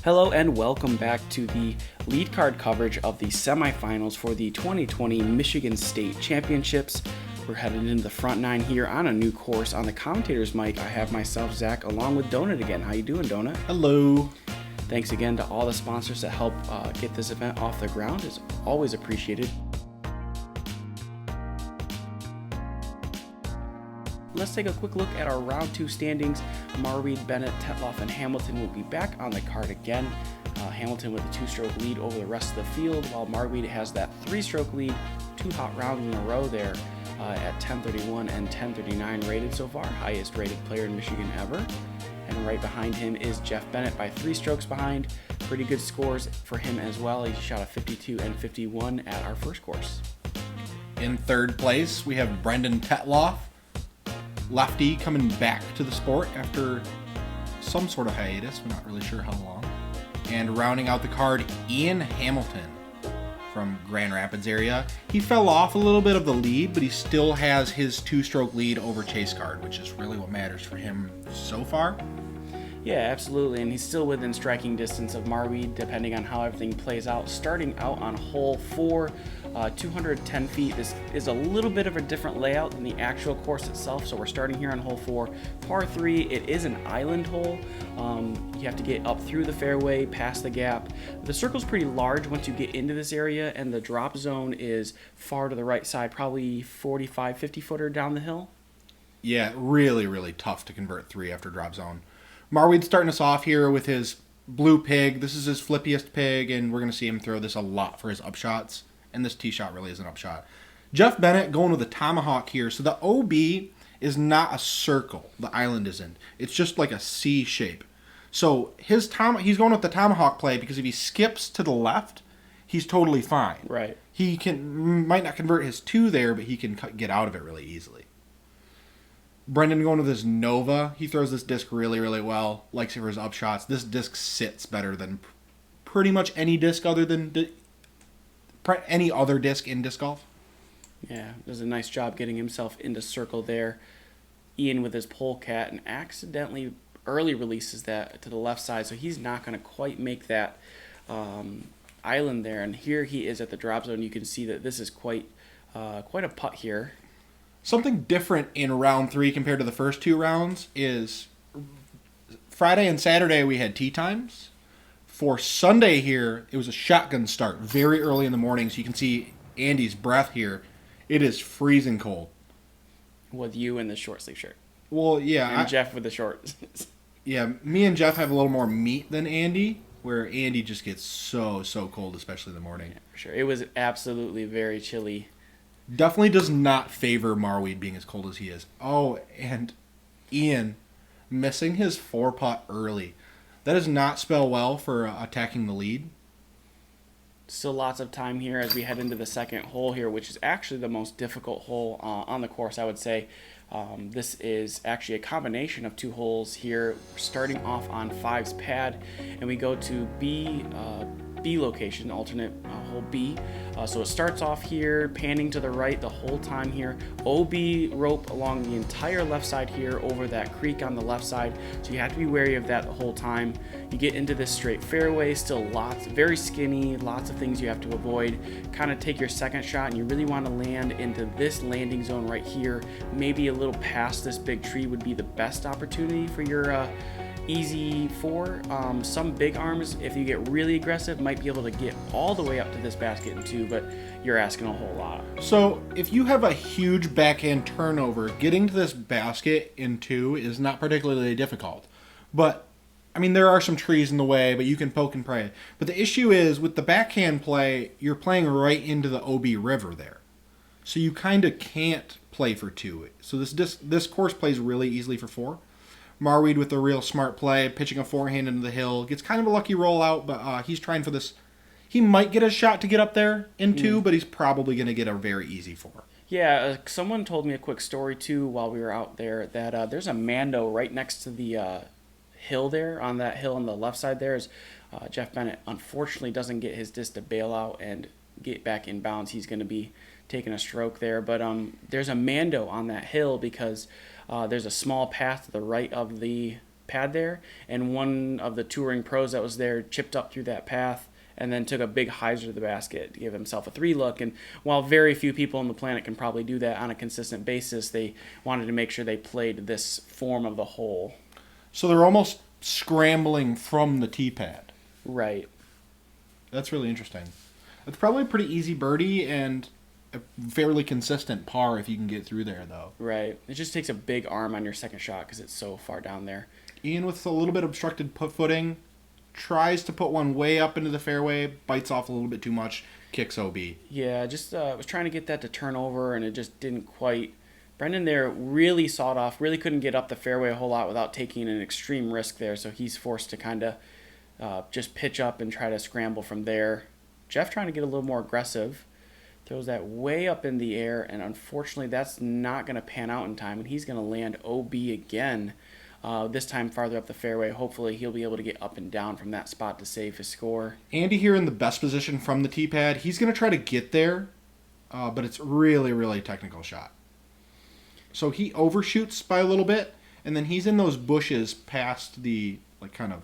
Hello and welcome back to the lead card coverage of the semifinals for the 2020 Michigan State Championships. We're headed into the front nine here on a new course. On the commentator's mic, I have myself, Zach, along with Donut again. How you doing, Donut? Hello. Thanks again to all the sponsors that help get this event off the ground. It's always appreciated. Let's take a quick look at our round two standings. Marwede, Bennett, Tetloff, and Hamilton will be back on the card again. Hamilton with a two-stroke lead over the rest of the field, while Marwede has that three-stroke lead, two hot rounds in a row there at 1031 and 1039 rated so far, highest rated player in Michigan ever. And right behind him is Jeff Bennett by 3 strokes behind. Pretty good scores for him as well. He shot a 52 and 51 at our first course. In third place, we have Brendan Tetloff, lefty, coming back to the sport after some sort of hiatus. We're not really sure how long. And rounding out the card, Ian Hamilton from Grand Rapids area. He fell off a little bit of the lead, but he still has his two-stroke lead over Chase Card, which is really what matters for him so far. Yeah, absolutely, and he's still within striking distance of Marwede, depending on how everything plays out. Starting out on hole 4, 210 feet. This is a little bit of a different layout than the actual course itself, so we're starting here on hole 4. Par 3, it is an island hole. You have to get up through the fairway, past the gap. The circle's pretty large once you get into this area, and the drop zone is far to the right side, probably 45, 50 footer down the hill. Yeah, really, really tough to convert 3 after drop zone. Marwede's starting us off here with his blue pig. This is his flippiest pig, and we're going to see him throw this a lot for his upshots. And this tee shot really is an upshot. Jeff Bennett going with a tomahawk here. So the OB is not a circle. The island isn't. It's just like a C shape. So he's going with the tomahawk play because if he skips to the left, he's totally fine. Right. He might not convert his 2 there, but he can get out of it really easily. Brendan going with his Nova. He throws this disc really, really well. Likes it for his upshots. This disc sits better than pretty much any disc other than any other disc in disc golf. Yeah, does a nice job getting himself into circle there. Ian with his polecat and accidentally early releases that to the left side, so he's not going to quite make that island there. And here he is at the drop zone. You can see that this is quite a putt here. Something different in round 3 compared to the first 2 rounds is Friday and Saturday we had tee times. For Sunday here, it was a shotgun start very early in the morning, so you can see Andy's breath here. It is freezing cold. With you in the short sleeve shirt. Well, yeah. And Jeff with the shorts. Yeah, me and Jeff have a little more meat than Andy, where Andy just gets so cold, especially in the morning. Yeah, for sure. It was absolutely very chilly. Definitely does not favor Marwede being as cold as he is. Oh, and Ian missing his 4-putt early. That does not spell well for attacking the lead. Still lots of time here as we head into the second hole here, which is actually the most difficult hole on the course, I would say. This is actually a combination of 2 holes here. We're starting off on 5's pad, and we go to B location, alternate hole B. So it starts off here, panning to the right the whole time here. OB rope along the entire left side here over that creek on the left side. So you have to be wary of that the whole time. You get into this straight fairway, still very skinny, lots of things you have to avoid. Kind of take your second shot and you really want to land into this landing zone right here. Maybe a little past this big tree would be the best opportunity for your easy 4. Some big arms, if you get really aggressive, might be able to get all the way up to this basket in 2, but you're asking a whole lot. So if you have a huge backhand turnover, getting to this basket in 2 is not particularly difficult. But, I mean, there are some trees in the way, but you can poke and pray. But the issue is, with the backhand play, you're playing right into the OB river there. So you kind of can't play for 2. So this course plays really easily for 4. Marwede with a real smart play, pitching a forehand into the hill. Gets kind of a lucky rollout, but he's trying for this. He might get a shot to get up there in 2, but he's probably going to get a very easy 4. Yeah, someone told me a quick story, too, while we were out there, that there's a Mando right next to the hill there. On that hill on the left side there is Jeff Bennett. Unfortunately, doesn't get his disc to bail out and get back in bounds. He's going to be taking a stroke there. But there's a Mando on that hill because there's a small path to the right of the pad there, and one of the touring pros that was there chipped up through that path and then took a big hyzer to the basket to give himself a 3 look. And while very few people on the planet can probably do that on a consistent basis, they wanted to make sure they played this form of the hole. So they're almost scrambling from the tee pad. Right. That's really interesting. It's probably a pretty easy birdie and a fairly consistent par if you can get through there, though. Right. It just takes a big arm on your second shot because it's so far down there. Ian, with a little bit obstructed footing, tries to put one way up into the fairway, bites off a little bit too much, kicks OB. Yeah, just was trying to get that to turn over, and it just didn't quite. Brendan there really sawed off, really couldn't get up the fairway a whole lot without taking an extreme risk there, so he's forced to kind of just pitch up and try to scramble from there. Jeff trying to get a little more aggressive, throws that way up in the air, and unfortunately that's not going to pan out in time, and he's going to land OB again. This time farther up the fairway. Hopefully he'll be able to get up and down from that spot to save his score. Andy here in the best position from the tee pad. He's going to try to get there, but it's really, really technical shot. So he overshoots by a little bit, and then he's in those bushes past the, like, kind of,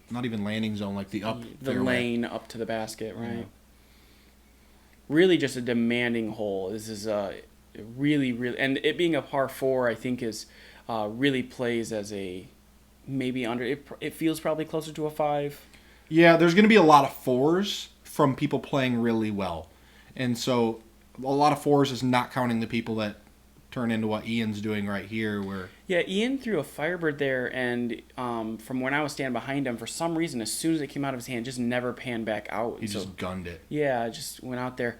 not even landing zone, like the up The fairway. lane up to the basket, right? Yeah. Really just a demanding hole. This is really, really, and it being a par 4, I think is really plays as a maybe under. It feels probably closer to a 5. Yeah, there's going to be a lot of 4s from people playing really well. And so a lot of 4s is not counting the people that turn into what Ian's doing right here, where Yeah, Ian threw a Firebird there, and from when I was standing behind him, for some reason, as soon as it came out of his hand, just never panned back out. he just gunned it. Yeah, just went out there.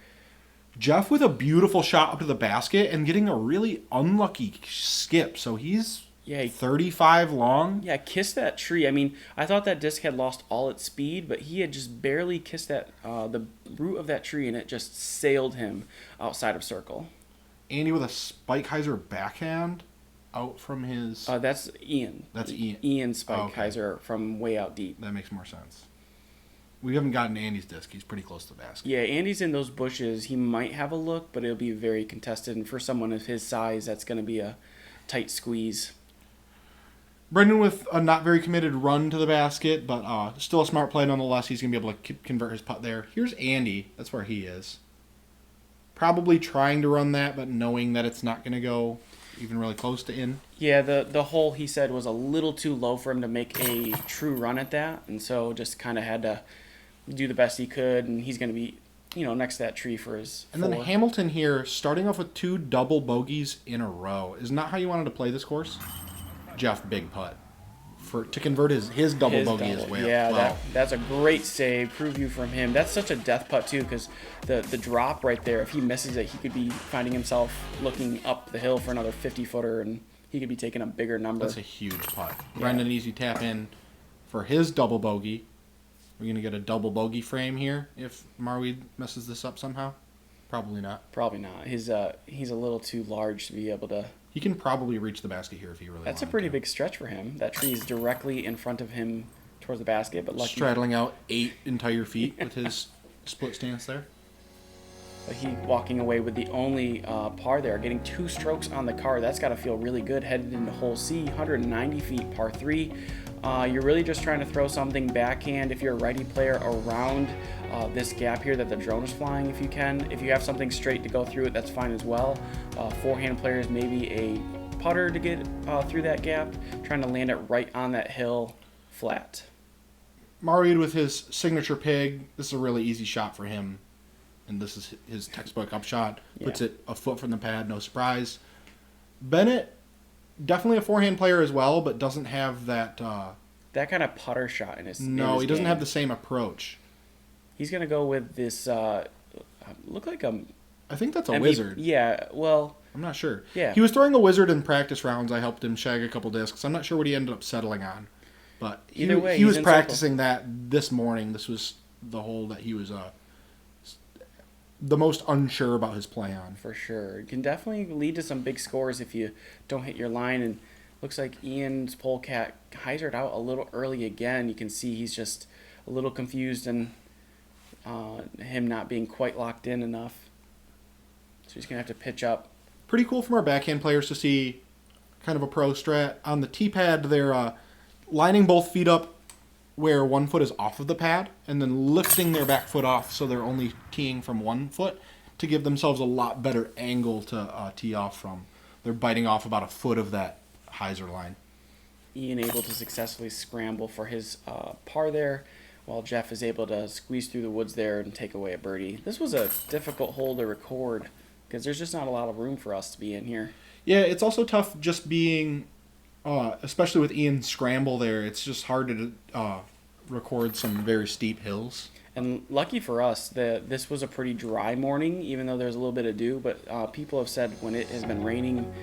Jeff with a beautiful shot up to the basket and getting a really unlucky skip. So he's 35 long. Yeah, kissed that tree. I mean, I thought that disc had lost all its speed, but he had just barely kissed that the root of that tree, and it just sailed him outside of circle. Andy with a Spike Heiser backhand out from his... That's Ian. That's Ian. Ian Spike okay. Heiser from way out deep. That makes more sense. We haven't gotten to Andy's disc. He's pretty close to the basket. Yeah, Andy's in those bushes. He might have a look, but it'll be very contested. And for someone of his size, that's going to be a tight squeeze. Brendan with a not very committed run to the basket, but still a smart play nonetheless. He's going to be able to convert his putt there. Here's Andy. That's where he is. Probably trying to run that, but knowing that it's not going to go even really close to in. Yeah, the hole, he said, was a little too low for him to make a true run at that. And so just kind of had to do the best he could. And he's going to be, next to that tree for his And 4. then Hamilton here, starting off with 2 double bogeys in a row. Is not how you wanted to play this course? Jeff, big putt. To convert his double bogey as well. Yeah, that's a great save. Preview from him. That's such a death putt, too, because the drop right there, if he misses it, he could be finding himself looking up the hill for another 50-footer, and he could be taking a bigger number. That's a huge putt. Brendan easy tap in for his double bogey. We're going to get a double bogey frame here if Marwede messes this up somehow. Probably not. Probably not. He's a little too large to be able to... He can probably reach the basket here if he really wants to. That's a pretty big stretch for him. That tree is directly in front of him towards the basket, but lucky. Straddling out 8 entire feet with his split stance there. But he walking away with the only par there, getting 2 strokes on the card. That's got to feel really good headed into hole C, 190 feet, par 3. You're really just trying to throw something backhand if you're a righty player around this gap here that the drone is flying if you can. If you have something straight to go through it, that's fine as well. Forehand players, maybe a putter to get through that gap, trying to land it right on that hill flat. Marwede with his signature pig. This is a really easy shot for him. And this is his textbook upshot. Puts it a foot from the pad, no surprise. Bennett, definitely a forehand player as well, but doesn't have that... that kind of putter shot in his No, he doesn't game. have the same approach. He's going to go with this, look like a... I think that's a wizard. Yeah, well... I'm not sure. Yeah. He was throwing a wizard in practice rounds. I helped him shag a couple discs. I'm not sure what he ended up settling on. But Either way, he was he's in practicing that this morning. This was the hole that he was the most unsure about his play on. For sure. It can definitely lead to some big scores if you don't hit your line. And looks like Ian's polecat hyzered out a little early again. You can see he's just a little confused and him not being quite locked in enough. So he's going to have to pitch up. Pretty cool from our backhand players to see kind of a pro strat. On the tee pad, they're lining both feet up where one foot is off of the pad and then lifting their back foot off so they're only teeing from one foot to give themselves a lot better angle to tee off from. They're biting off about a foot of that hyzer line. Ian able to successfully scramble for his par there, while Jeff is able to squeeze through the woods there and take away a birdie. This was a difficult hole to record because there's just not a lot of room for us to be in here. Yeah, it's also tough just being, especially with Ian's scramble there, it's just hard to record some very steep hills. And lucky for us, this was a pretty dry morning, even though there's a little bit of dew. But people have said when it has been raining,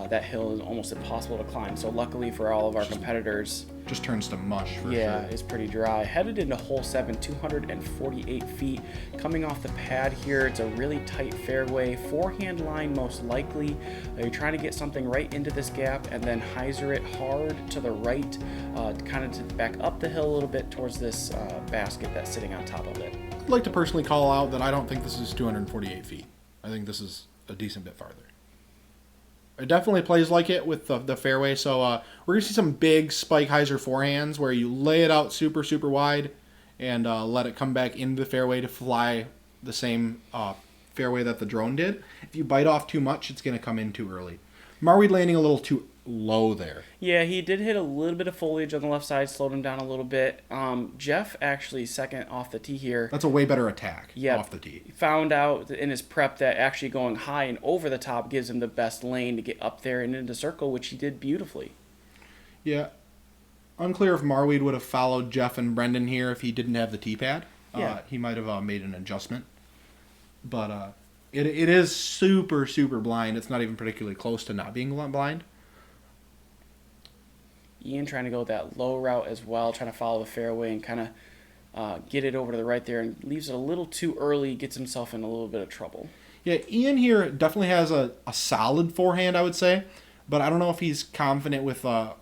that hill is almost impossible to climb. So luckily for all of our competitors, just turns to mush for yeah, sure. it's pretty dry. Headed into hole 7, 248 feet. Coming off the pad here, it's a really tight fairway. Forehand line most likely. You're trying to get something right into this gap and then hyzer it hard to the right, kind of to back up the hill a little bit towards this basket that's sitting on top of it. I'd like to personally call out that I don't think this is 248 feet. I think this is a decent bit farther. It definitely plays like it with the fairway, so we're going to see some big spike hyzer forehands where you lay it out super, super wide and let it come back into the fairway to fly the same fairway that the drone did. If you bite off too much, it's going to come in too early. Marwede landing a little too low there. Yeah, he did hit a little bit of foliage on the left side, slowed him down a little bit. Jeff actually second off the tee here. That's a way better attack off the tee. Found out in his prep that actually going high and over the top gives him the best lane to get up there and into the circle, which he did beautifully. Yeah. Unclear if Marwede would have followed Jeff and Brendan here if he didn't have the tee pad. Yeah. He might have made an adjustment. But it is super, super blind. It's not even particularly close to not being blind. Ian trying to go that low route as well, trying to follow the fairway and kind of get it over to the right there, and leaves it a little too early, gets himself in a little bit of trouble. Yeah, Ian here definitely has a solid forehand, I would say, but I don't know if he's confident with a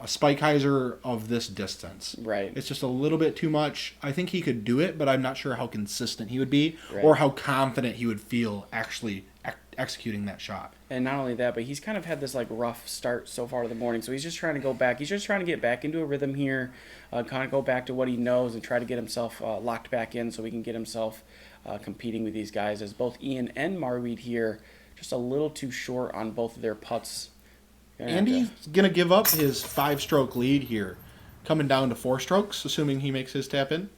spike hyzer of this distance. Right. It's just a little bit too much. I think he could do it, but I'm not sure how consistent he would be Right. or how confident he would feel actually executing that shot. And not only that, but he's kind of had this like rough start so far to the morning. So he's just trying to go back. He's just trying to get back into a rhythm here, kind of go back to what he knows and try to get himself locked back in so he can get himself competing with these guys. As both Ian and Marwede here, just a little too short on both of their putts. Andy's going to give up his 5-stroke lead here, coming down to 4 strokes, assuming he makes his tap in.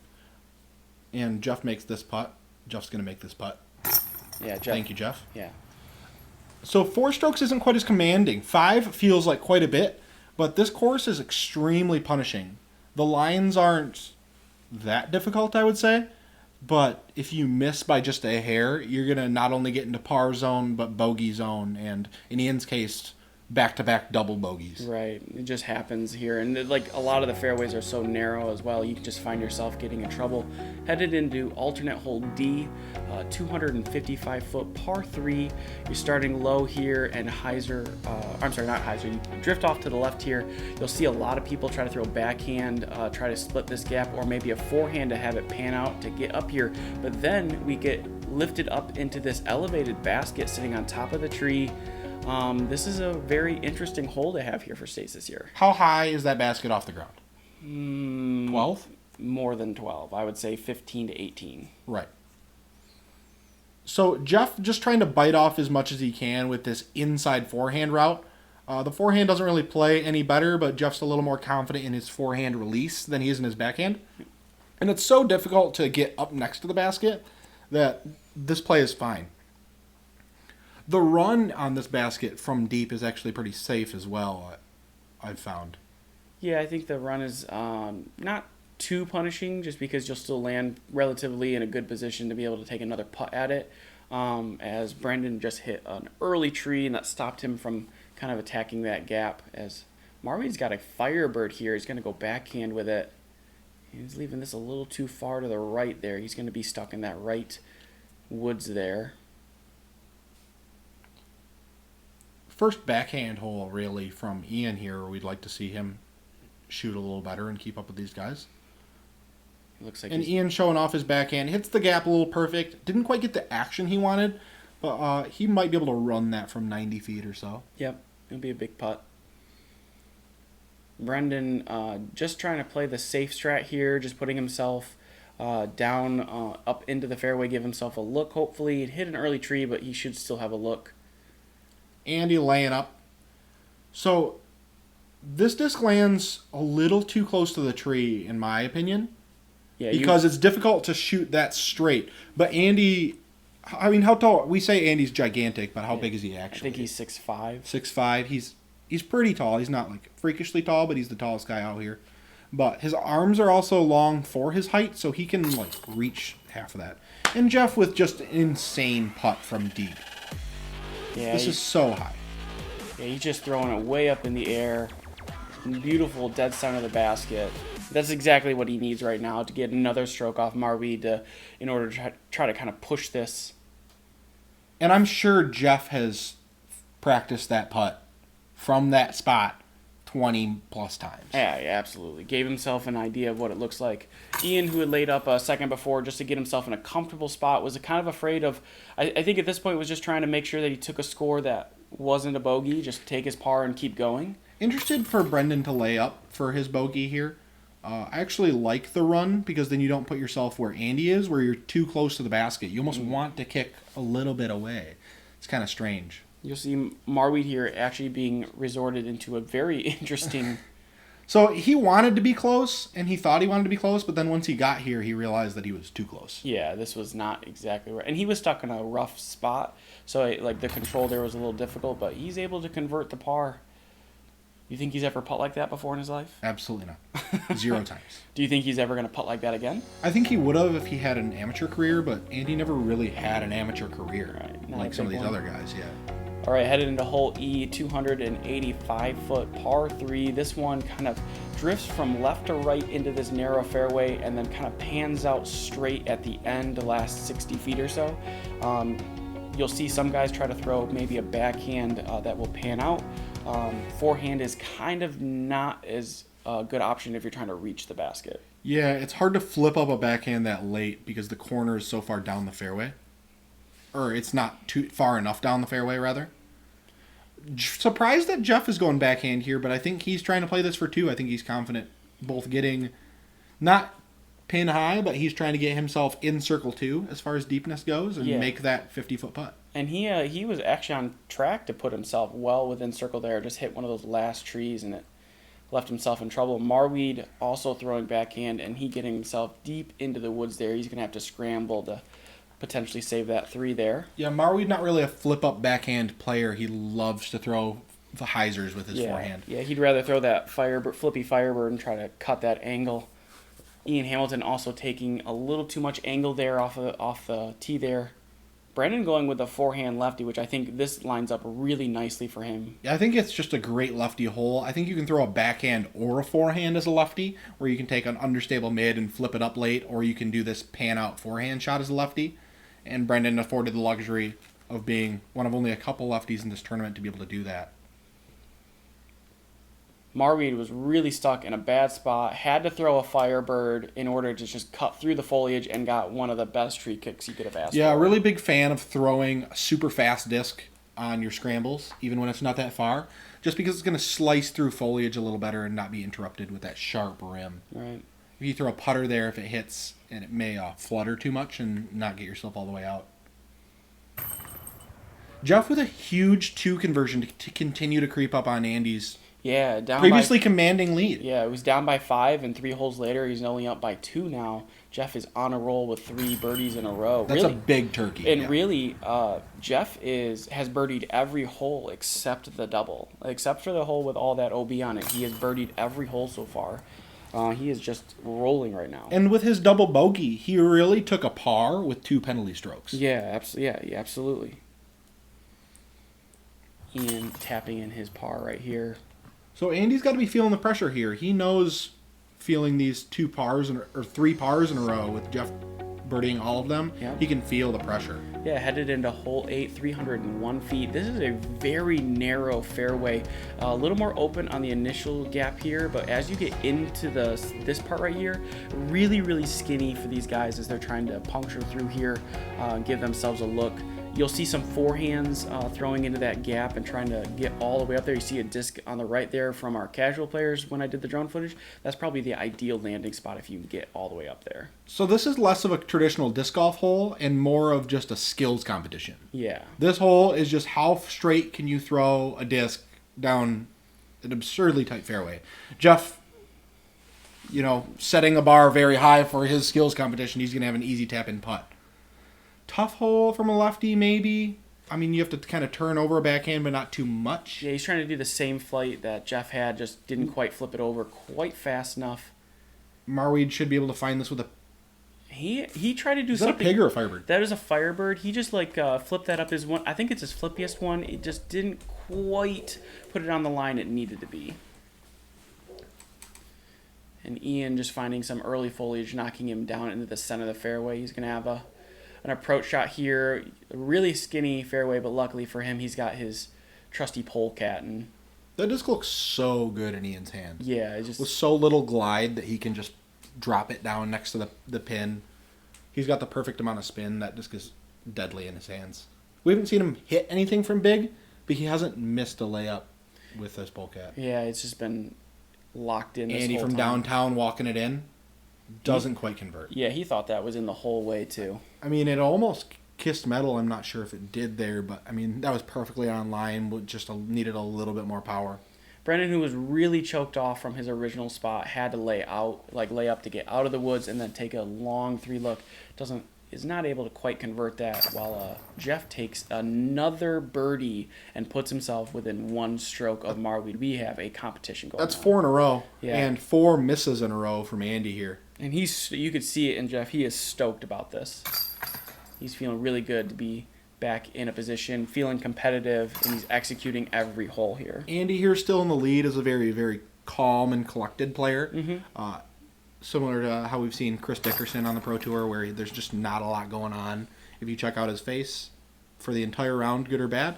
And Jeff makes this putt. Jeff's going to make this putt. Yeah, Jeff. Thank you, Jeff. Yeah. So 4 strokes isn't quite as commanding. 5 feels like quite a bit, but this course is extremely punishing. The lines aren't that difficult, I would say, but if you miss by just a hair, you're going to not only get into par zone, but bogey zone, and in Ian's case, back-to-back double bogeys. Right. It just happens here. And like a lot of the fairways are so narrow as well, you can just find yourself getting in trouble. Headed into alternate hole D, 255-foot par 3. You're starting low here and hyzer, not hyzer, you drift off to the left here. You'll see a lot of people try to throw backhand, try to split this gap, or maybe a forehand to have it pan out to get up here. But then we get lifted up into this elevated basket sitting on top of the tree. This is a very interesting hole to have here for States this year. How high is that basket off the ground? 12? More than 12. I would say 15 to 18. Right. So Jeff just trying to bite off as much as he can with this inside forehand route. The forehand doesn't really play any better, but Jeff's a little more confident in his forehand release than he is in his backhand. And it's so difficult to get up next to the basket that this play is fine. The run on this basket from deep is actually pretty safe as well, I've found. Yeah, I think the run is not too punishing just because you'll still land relatively in a good position to be able to take another putt at it. As Brendan just hit an early tree and that stopped him from kind of attacking that gap. As Marwede's got a Firebird here, he's going to go backhand with it. He's leaving this a little too far to the right there. He's going to be stuck in that right woods there. First backhand hole, really, from Ian here. We'd like to see him shoot a little better and keep up with these guys. Looks like and Ian showing off his backhand. Hits the gap a little perfect. Didn't quite get the action he wanted, but he might be able to run that from 90 feet or so. Yep. It'll be a big putt. Brendan just trying to play the safe strat here, just putting himself down up into the fairway, give himself a look. Hopefully he'd hit an early tree, but he should still have a look. Andy laying up. So this disc lands a little too close to the tree, in my opinion. Yeah, because it's difficult to shoot that straight. But Andy, I mean, how tall? We say Andy's gigantic, but how big is he actually? I think he's 6'5". 6'5". He's pretty tall. He's not like freakishly tall, but he's the tallest guy out here. But his arms are also long for his height, so he can like reach half of that. And Jeff with just an insane putt from deep. Yeah, this is so high. Yeah, he's just throwing it way up in the air. Beautiful dead center of the basket. That's exactly what he needs right now to get another stroke off Marwede in order to try to kind of push this. And I'm sure Jeff has practiced that putt from that spot 20 plus times. Yeah, absolutely. Gave himself an idea of what it looks like. Ian, who had laid up a second before just to get himself in a comfortable spot, was kind of afraid of, I think at this point was just trying to make sure that he took a score that wasn't a bogey, just take his par and keep going. Interested for Brendan to lay up for his bogey here. I actually like the run because then you don't put yourself where Andy is, where you're too close to the basket. You almost want to kick a little bit away. It's kind of strange. You'll see Marwede here actually being resorted into a very interesting... So he wanted to be close, and he thought he wanted to be close, but then once he got here, he realized that he was too close. Yeah, this was not exactly right. And he was stuck in a rough spot, so like the control there was a little difficult, but he's able to convert the par. You think he's ever putt like that before in his life? Absolutely not. 0 times. Do you think he's ever going to putt like that again? I think he would have if he had an amateur career, but Andy never really had an amateur career like some of these other guys, yeah. All right, headed into hole E, 285-foot par 3. This one kind of drifts from left to right into this narrow fairway and then kind of pans out straight at the end, the last 60 feet or so. You'll see some guys try to throw maybe a backhand that will pan out. Forehand is kind of not as a good option if you're trying to reach the basket. Yeah, it's hard to flip up a backhand that late because the corner is so far down the fairway. Or it's not too far enough down the fairway, rather. Surprised that Jeff is going backhand here, but I think he's trying to play this for 2. I think he's confident both getting not pin high, but he's trying to get himself in circle 2 as far as deepness goes and make that 50-foot putt. And he was actually on track to put himself well within circle there, just hit one of those last trees and it left himself in trouble. Marwede also throwing backhand and he getting himself deep into the woods there. He's going to have to scramble to potentially save that 3 there. Yeah, Marwede not really a flip-up backhand player. He loves to throw the hyzers with his forehand. Yeah, he'd rather throw that flippy Firebird and try to cut that angle. Ian Hamilton also taking a little too much angle there off the tee there. Brendan going with a forehand lefty, which I think this lines up really nicely for him. Yeah, I think it's just a great lefty hole. I think you can throw a backhand or a forehand as a lefty, where you can take an understable mid and flip it up late, or you can do this pan-out forehand shot as a lefty. And Brendan afforded the luxury of being one of only a couple lefties in this tournament to be able to do that. Marwede was really stuck in a bad spot, had to throw a Firebird in order to just cut through the foliage and got one of the best tree kicks you could have asked for. Yeah, really big fan of throwing a super fast disc on your scrambles, even when it's not that far, just because it's going to slice through foliage a little better and not be interrupted with that sharp rim. Right. If you throw a putter there, if it hits, and it may flutter too much and not get yourself all the way out. Jeff with a huge 2 conversion to continue to creep up on Andy's previously commanding lead. Yeah, it was down by 5, and 3 holes later, he's only up by 2 now. Jeff is on a roll with 3 birdies in a row. That's really a big turkey. And really, Jeff has birdied every hole except the double. Except for the hole with all that OB on it. He has birdied every hole so far. He is just rolling right now. And with his double bogey, he really took a par with 2 penalty strokes. Yeah, absolutely. Ian tapping in his par right here. So Andy's got to be feeling the pressure here. He knows feeling these 2 pars or 3 pars in a row with Jeff birdieing all of them. Yep. He can feel the pressure. Yeah, headed into hole 8, 301 feet. This is a very narrow fairway. A little more open on the initial gap here, but as you get into this part right here, really, really skinny for these guys as they're trying to puncture through here, give themselves a look. You'll see some forehands throwing into that gap and trying to get all the way up there. You see a disc on the right there from our casual players when I did the drone footage. That's probably the ideal landing spot if you can get all the way up there. So this is less of a traditional disc golf hole and more of just a skills competition. Yeah. This hole is just how straight can you throw a disc down an absurdly tight fairway. Jeff, setting a bar very high for his skills competition, he's going to have an easy tap-in putt. Tough hole from a lefty, maybe. I mean, you have to kind of turn over a backhand, but not too much. Yeah, he's trying to do the same flight that Jeff had, just didn't quite flip it over quite fast enough. Marwede should be able to find this with a... He tried to do Is that something... a pig or a firebird? That is a firebird. He just flipped that up his one. I think it's his flippiest one. It just didn't quite put it on the line it needed to be. And Ian just finding some early foliage, knocking him down into the center of the fairway. He's going to have an approach shot here. A really skinny fairway, but luckily for him, he's got his trusty polecat. And that disc looks so good in Ian's hand. yeah, it just... With so little glide that he can just drop it down next to the pin. He's got the perfect amount of spin. That disc is deadly in his hands. We haven't seen him hit anything from big, but he hasn't missed a layup with this polecat. Yeah, it's just been locked in this Andy whole from time. downtown walking it in doesn't quite convert. Yeah, he thought that was in the whole way, too. I mean, it almost kissed metal. I'm not sure if it did there, but I mean, that was perfectly on line, but just needed a little bit more power. Brendan, who was really choked off from his original spot, had to lay up to get out of the woods and then take a long three look. Is not able to quite convert that, while Jeff takes another birdie and puts himself within one stroke of Marwede. We have a competition going on. That's 4 in a row, Yeah. and 4 misses in a row from Andy here. And you could see it in Jeff. He is stoked about this. He's feeling really good to be back in a position, feeling competitive, and he's executing every hole here. Andy here still in the lead is a very, very calm and collected player. Mm-hmm. Similar to how we've seen Chris Dickerson on the Pro Tour, where there's just not a lot going on. If you check out his face for the entire round, good or bad,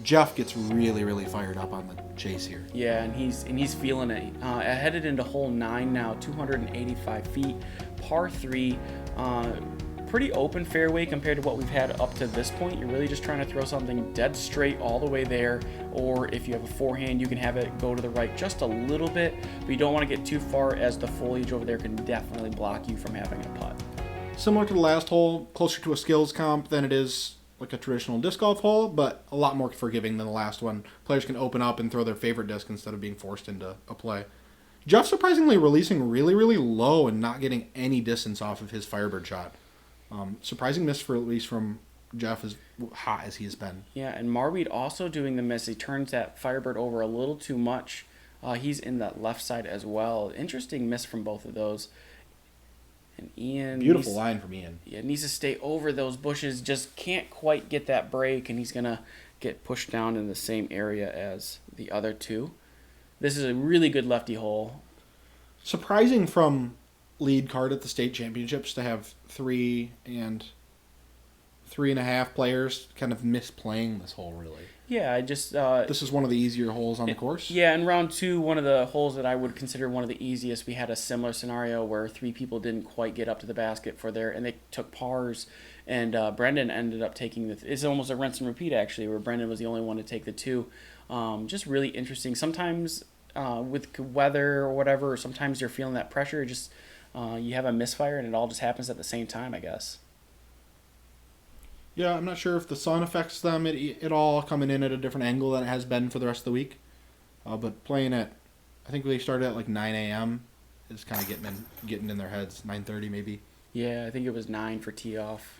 Jeff gets really, really fired up on the chase here. Yeah, and he's feeling it. Headed into hole 9 now, 285 feet, par 3. Pretty open fairway compared to what we've had up to this point. You're really just trying to throw something dead straight all the way there, or if you have a forehand, you can have it go to the right just a little bit, but you don't want to get too far, as the foliage over there can definitely block you from having a putt. Similar to the last hole, closer to a skills comp than it is like a traditional disc golf hole, but a lot more forgiving than the last one. Players can open up and throw their favorite disc instead of being forced into a play. Jeff surprisingly releasing really, really low and not getting any distance off of his Firebird shot. Surprising miss for at least from Jeff, as hot as he has been. Yeah, and Marwede also doing the miss. He turns that Firebird over a little too much. He's in that left side as well. Interesting miss from both of those. And Ian... Beautiful line from Ian. Yeah, needs to stay over those bushes. Just can't quite get that break, and he's going to get pushed down in the same area as the other two. This is a really good lefty hole. Surprising from lead card at the state championships to have 3 and 3.5 players kind of misplaying this hole, really. Yeah, I just... this is one of the easier holes on the course. Yeah, in round 2, one of the holes that I would consider one of the easiest, we had a similar scenario where 3 people didn't quite get up to the basket and they took pars, and Brendan ended up taking it's almost a rinse and repeat, actually, where Brendan was the only one to take the 2. Just really interesting. Sometimes with weather or whatever, or sometimes you're feeling that pressure, just you have a misfire and it all just happens at the same time, I guess. Yeah, I'm not sure if the sun affects them at all, coming in at a different angle than it has been for the rest of the week. But playing at, I think they started at like 9 a.m. is kind of getting in their heads. 9:30 maybe. Yeah, I think it was 9 for tee off.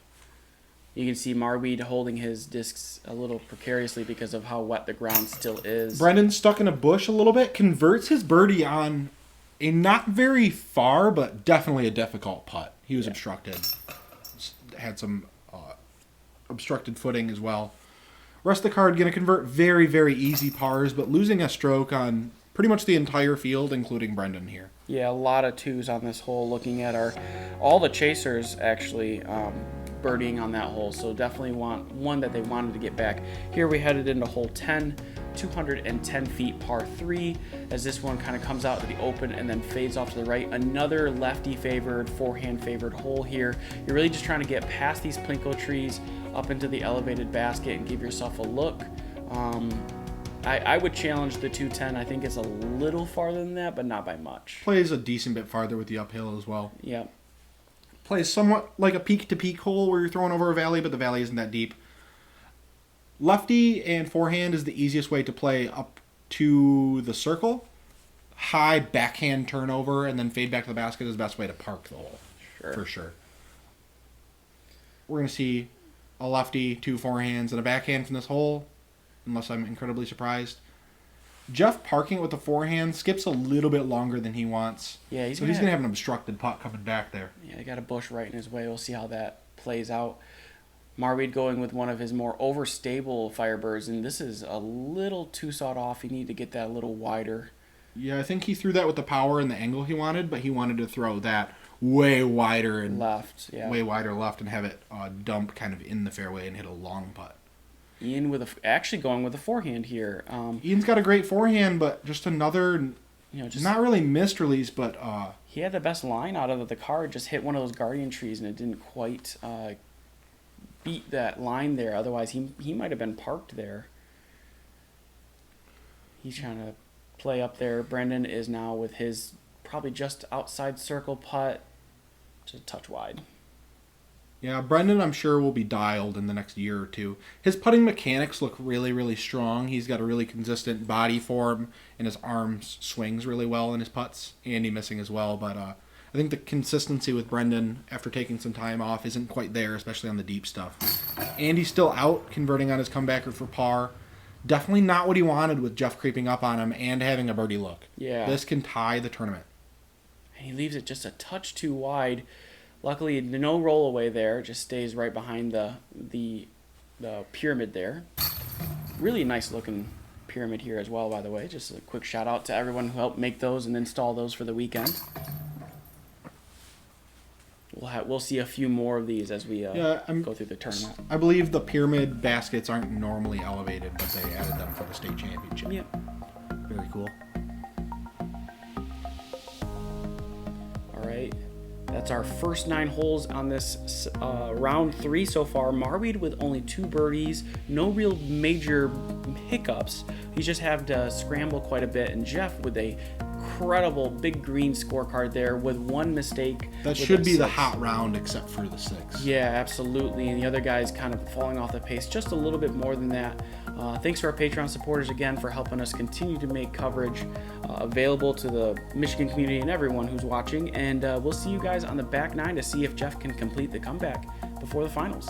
You can see Marwede holding his discs a little precariously because of how wet the ground still is. Brendan stuck in a bush a little bit, converts his birdie on a not very far, but definitely a difficult putt. He was obstructed. Had some obstructed footing as well. Rest of the card going to convert very, very easy pars, but losing a stroke on pretty much the entire field, including Brendan here. Yeah, a lot of twos on this hole. Looking at all the chasers actually birdieing on that hole, so definitely want one that they wanted to get back. Here we headed into hole 10, 210 feet par 3, as this one kind of comes out to the open and then fades off to the right. Another lefty favored, forehand favored hole here. You're really just trying to get past these plinko trees up into the elevated basket and give yourself a look. I would challenge the 210. I think it's a little farther than that, but not by much. Plays a decent bit farther with the uphill as well. Yep. Plays somewhat like a peak-to-peak hole where you're throwing over a valley, but the valley isn't that deep. Lefty and forehand is the easiest way to play up to the circle. High backhand turnover and then fade back to the basket is the best way to park the hole. Sure. For sure. We're going to see a lefty, 2 forehands, and a backhand from this hole, unless I'm incredibly surprised. Jeff parking it with the forehand skips a little bit longer than he wants. Yeah, he's going to have an obstructed putt coming back there. Yeah, he got a bush right in his way. We'll see how that plays out. Marwede going with one of his more overstable Firebirds, and this is a little too sawed off. You need to get that a little wider. Yeah, I think he threw that with the power and the angle he wanted, but he wanted to throw that way wider and left, yeah. Way wider left and have it dump kind of in the fairway and hit a long putt. Ian actually going with a forehand here. Ian's got a great forehand, but just another, just not really missed release, but he had the best line out of the card. Just hit one of those guardian trees, and it didn't quite beat that line there. Otherwise, he might have been parked there. He's trying to play up there. Brendan is now with his probably just outside circle putt, just a touch wide. Yeah, Brendan, I'm sure, will be dialed in the next year or two. His putting mechanics look really, really strong. He's got a really consistent body form, and his arms swings really well in his putts. Andy missing as well, but I think the consistency with Brendan after taking some time off isn't quite there, especially on the deep stuff. Andy's still out, converting on his comebacker for par. Definitely not what he wanted with Jeff creeping up on him and having a birdie look. Yeah. This can tie the tournament. And he leaves it just a touch too wide. Luckily, no roll away there. Just stays right behind the pyramid there. Really nice looking pyramid here as well, by the way. Just a quick shout out to everyone who helped make those and install those for the weekend. We'll see a few more of these as we go through the tournament. I believe the pyramid baskets aren't normally elevated, but they added them for the state championship. Yep. Very cool. All right. That's our first 9 holes on this round 3 so far. Marwede with only 2 birdies, no real major hiccups. He just had to scramble quite a bit, and Jeff with a incredible big green scorecard there with 1 mistake. That should be the hot round except for the 6. Yeah, absolutely. And the other guys kind of falling off the pace just a little bit more than that. Thanks to our Patreon supporters again for helping us continue to make coverage available to the Michigan community and everyone who's watching. And we'll see you guys on the back 9 to see if Jeff can complete the comeback before the finals.